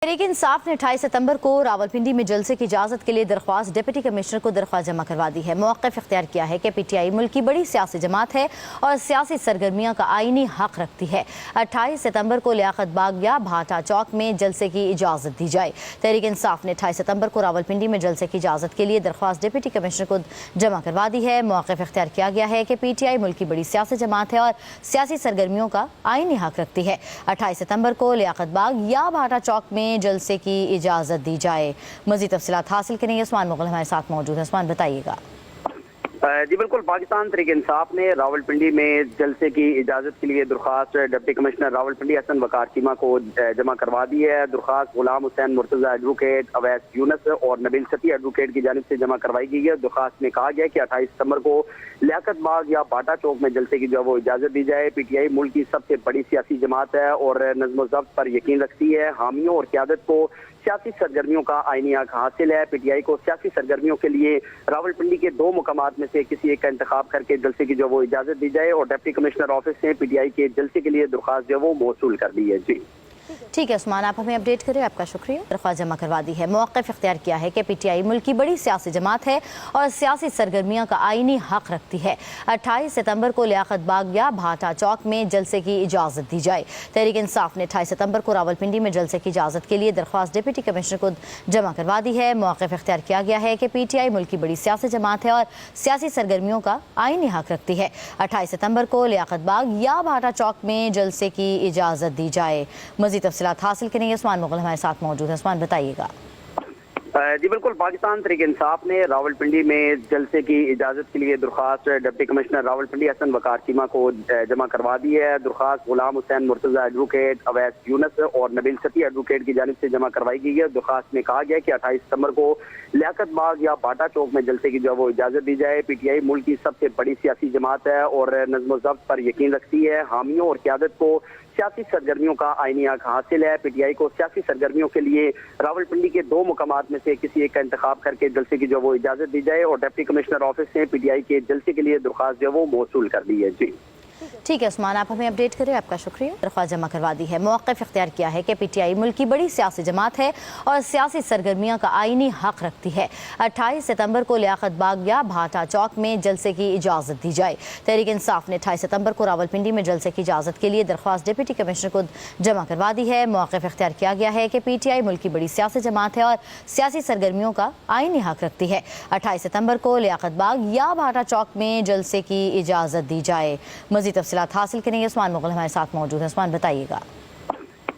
तहरीक इंसाफ ने 28 सितंबर को रावलपिंडी में जलसे की इजाजत के लिए दरख्वास्त डिप्टी कमिश्नर को दरख्वास्त जमा करवा दी है। मौक़िफ़ इख्तियार किया है कि पीटीआई मुल्क की बड़ी सियासी जमात है और सियासी सरगर्मियां का आईनी हक रखती है। 28 सितंबर को लियाकत बाग या भाटा चौक में जलसे की इजाजत दी जाए। तहरीक इंसाफ ने 28 सितंबर को रावलपिंडी में जलसे की इजाजत के लिए दरख्वास्त डिप्टी कमिश्नर को जमा करवा दी है। मौक़िफ़ इख्तियार किया गया है कि पीटीआई मुल्क की बड़ी सियासी जमात है और सियासी सरगर्मियों का आईनी हक रखती है। 28 सितंबर को लियाकत बाग या भाटा चौक में जलसे की इजाजत दी जाए। मज़ीद तफसीलात हासिल करेंगे। उस्मान मुग़ल हमारे साथ मौजूद है। उस्मान, बताइएगा। जी बिल्कुल, पाकिस्तान तहरीक इंसाफ ने रावलपिंडी में जलसे की इजाज़त के लिए दरख्वास्त डिप्टी कमिश्नर रावलपिंडी हसन वकार चीमा को जमा करवा दी है। दरख्वास्त गुलाम हुसैन मुर्तज़ा एडवोकेट, अवैस यूनुस और नबील सती एडवोकेट की जानिब से जमा करवाई गई है। दरख्वास्त में कहा गया कि 28 सितंबर को लियाकत बाग या बाटा चौक में जलसे की जो वो इजाज़त दी जाए। पीटीआई मुल्क की सबसे बड़ी सियासी जमात है और नज़्म ज़ब्त पर यकीन रखती है। हामियों और क़यादत को सियासी सरगर्मियों का आईनी हक हासिल है। पीटीआई को सियासी सरगर्मियों के लिए रावलपिंडी के 2 मुकामात में से किसी एक का इंतखाब करके जलसे की जो वो इजाजत दी जाए और डिप्टी कमिश्नर ऑफिस ने पीटीआई के जलसे के लिए दरख्वास्त जो वो मौसूल कर दी है। जी ठीक है उस्मान, आप हमें अपडेट करें, आपका शुक्रिया। दरख्वास्त जमा करवा दी है। मौक़िफ़ इख्तियार किया है कि पीटीआई मुल्क की बड़ी सियासी जमात है और सियासी सरगर्मियां का आईनी हक रखती है। 28 सितंबर को लियाकत बाग या भाटा चौक में जलसे की इजाज़त दी जाए। तहरीक इंसाफ ने 28 सितंबर को रावलपिंडी में जलसे की इजाज़त के लिए दरख्वास्त डिप्टी कमिश्नर को जमा करवा दी है। मौक़िफ़ इख्तियार किया गया है कि पीटीआई मुल्क की बड़ी सियासी जमात है और सियासी सरगर्मियों का आईनी हक रखती है। 28 सितंबर को लियाकत बाग या भाटा चौक में जलसे की इजाज़त दी जाए। मज़ीद तफसीलात हासिल करेंगे। उस्मान मुग़ल हमारे साथ मौजूद है। उस्मान, बताइएगा। जी बिल्कुल, पाकिस्तान तहरीक इंसाफ ने रावलपिंडी में जलसे की इजाज़त के लिए दरख्वास्त डिप्टी कमिश्नर रावलपिंडी हसन वकार चीमा को जमा करवा दी है। दरख्वास्त गुलाम हुसैन मुर्तज़ा एडवोकेट, अवैस यूनुस और नबील सती एडवोकेट की जानिब से जमा करवाई गई है। दरख्वास्त में कहा गया कि 28 सितंबर को लियाकत बाग या बाटा चौक में जलसे की जो वो इजाज़त दी जाए। पीटीआई मुल्क की सबसे बड़ी सियासी जमात है और नज़्म ज़ब्त पर यकीन रखती है। हामियों और क़यादत को सियासी सरगर्मियों का आईनी हक हासिल है। पीटीआई को सियासी सरगर्मियों के लिए रावलपिंडी के 2 मुकामात में से किसी एक का इंतखाब करके जलसे की जो वो इजाजत दी जाए और डिप्टी कमिश्नर ऑफिस ने पीटीआई के जलसे के लिए दरख्वास्त जो वो मौसूल कर दी है। जी ठीक है उस्मान, आप हमें अपडेट करें, आपका शुक्रिया। दरख्वास्त जमा करवा दी है। मौक़िफ़ इख्तियार किया है कि पीटीआई मुल्क की बड़ी सियासी जमात है और सियासी सरगर्मियां का आईनी हक रखती है। 28 सितंबर को लियाकत बाग या भाटा चौक में जलसे की इजाज़त दी जाए। तहरीक इंसाफ ने 28 सितंबर को रावलपिंडी में जलसे की इजाज़त के लिए दरख्वास्त डिप्टी कमिश्नर को जमा करवा दी है। मौक़िफ़ इख्तियार किया गया है कि पीटीआई मुल्क की बड़ी सियासी जमात है और सियासी सरगर्मियों का आईनी हक रखती है। 28 सितंबर को लियाकत बाग या भाटा चौक में जलसे की इजाज़त दी जाए। मज़ीद तफसीलात हासिल करेंगे। उस्मान मुग़ल हमारे साथ मौजूद है। उस्मान, बताइएगा।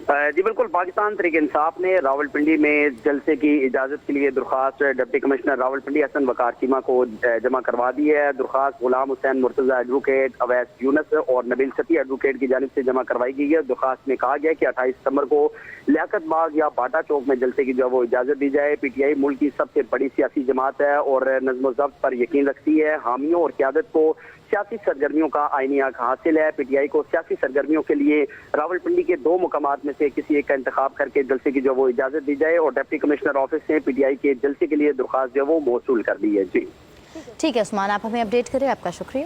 जी बिल्कुल, पाकिस्तान तहरीक इंसाफ ने रावलपिंडी में जलसे की इजाज़त के लिए दरख्वास्त डिप्टी कमिश्नर रावलपिंडी हसन वकार चीमा को जमा करवा दी है। दरख्वास्त गुलाम हुसैन मुर्तज़ा एडवोकेट, अवैस यूनुस और नबील सती एडवोकेट की जानिब से जमा करवाई गई है। दरख्वास्त में कहा गया कि 28 सितंबर को लियाकत बाग या बाटा चौक में जलसे की जो वो इजाज़त दी जाए। पीटीआई मुल्क की सबसे बड़ी सियासी जमात है और नज़्म ज़ब्त पर यकीन रखती है। हामियों और क़यादत को सियासी सरगर्मियों का आईनी हक हासिल है। पीटीआई को सियासी सरगर्मियों के लिए रावलपिंडी के 2 मुकामात में से किसी एक का इंतखाब करके जलसे की जो वो इजाज़त दी जाए और डिप्टी कमिश्नर ऑफिस ने पीटीआई के जलसे के लिए दरख्वास्त जो वो मौसूल कर दी है। जी ठीक है उस्मान, आप हमें अपडेट करें, आपका शुक्रिया।